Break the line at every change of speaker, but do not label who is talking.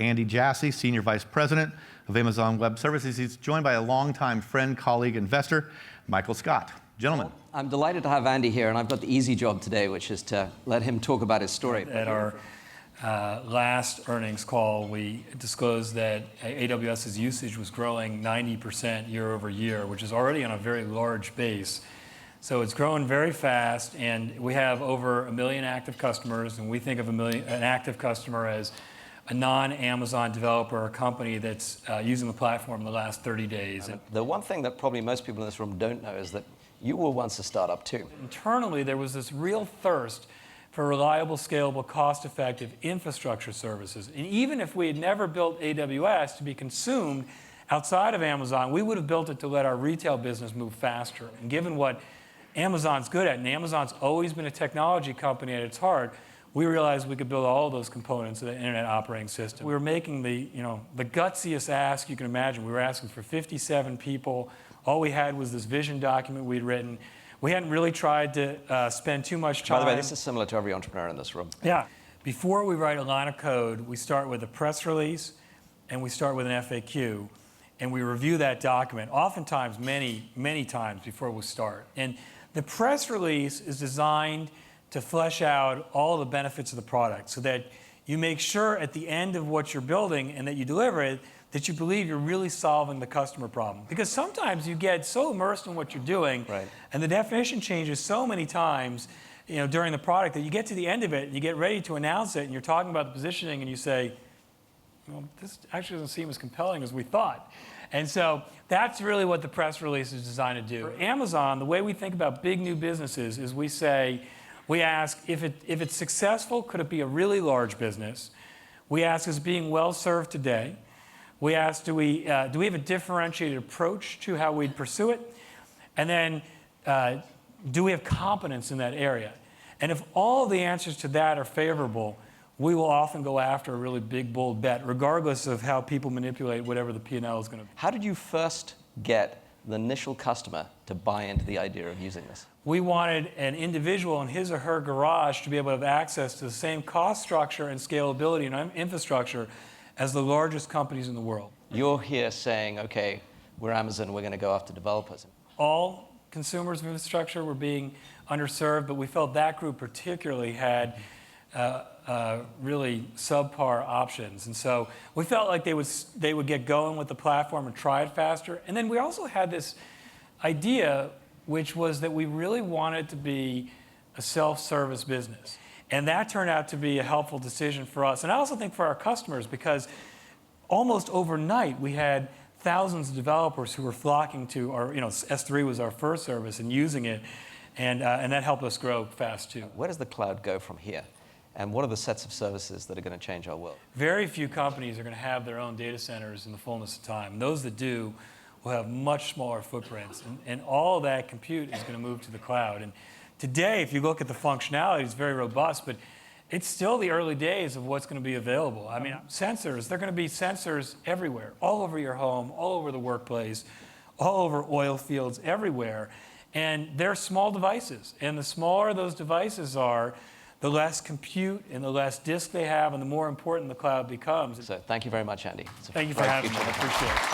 Andy Jassy, Senior Vice President of Amazon Web Services. He's joined by a longtime friend, colleague, investor, Michael Scott. Gentlemen.
Well, I'm delighted to have Andy here, and I've got the easy job today, which is to let him talk about his story.
At our last earnings call, we disclosed that AWS's usage was growing 90% year over year, which is already on a very large base. So it's growing very fast, and we have over 1 million active customers, and we think of an active customer as a non-Amazon developer or company that's using the platform in the last 30 days.
The one thing that probably most people in this room don't know is that you were once a startup too.
Internally, there was this real thirst for reliable, scalable, cost-effective infrastructure services. And even if we had never built AWS to be consumed outside of Amazon, we would have built it to let our retail business move faster. And given what Amazon's good at, and Amazon's always been a technology company at its heart, we realized we could build all of those components of the Internet Operating System. We were making the gutsiest ask you can imagine. We were asking for 57 people. All we had was this vision document we'd written. We hadn't really tried to spend too much time.
By the way, this is similar to every entrepreneur in this room.
Yeah. Before we write a line of code, we start with a press release, and we start with an FAQ, and we review that document, oftentimes many, many times before we start. And the press release is designed to flesh out all the benefits of the product so that you make sure at the end of what you're building and that you deliver it, that you believe you're really solving the customer problem. Because sometimes you get so immersed in what you're doing,
right,
and the definition changes so many times during the product that you get to the end of it, and you get ready to announce it, and you're talking about the positioning, and you say, well, this actually doesn't seem as compelling as we thought. And so that's really what the press release is designed to do. For Amazon, the way we think about big new businesses is we ask, if it's successful, could it be a really large business? We ask, is it being well served today? We ask, do we have a differentiated approach to how we'd pursue it? And then, do we have competence in that area? And if all the answers to that are favorable, we will often go after a really big, bold bet, regardless of how people manipulate whatever the P&L is going to be.
How did you first get the initial customer to buy into the idea of using this?
We wanted an individual in his or her garage to be able to have access to the same cost structure and scalability and infrastructure as the largest companies in the world.
You're here saying, okay, we're Amazon, we're going to go after developers.
All consumers of infrastructure were being underserved, but we felt that group particularly had really subpar options. And so we felt like they would get going with the platform and try it faster. And then we also had this idea, which was that we really wanted to be a self-service business. And that turned out to be a helpful decision for us. And I also think for our customers, because almost overnight we had thousands of developers who were flocking to our, S3 was our first service and using it. And that helped us grow fast too.
Where does the cloud go from here? And what are the sets of services that are going to change our world?
Very few companies are going to have their own data centers in the fullness of time. Those that do will have much smaller footprints. And all that compute is going to move to the cloud. And today, if you look at the functionality, it's very robust, but it's still the early days of what's going to be available. I mean, sensors, they're going to be sensors everywhere, all over your home, all over the workplace, all over oil fields, everywhere. And they're small devices. And the smaller those devices are, the less compute and the less disk they have, and the more important the cloud becomes.
So thank you very much, Andy.
Thank you for having me. I appreciate it.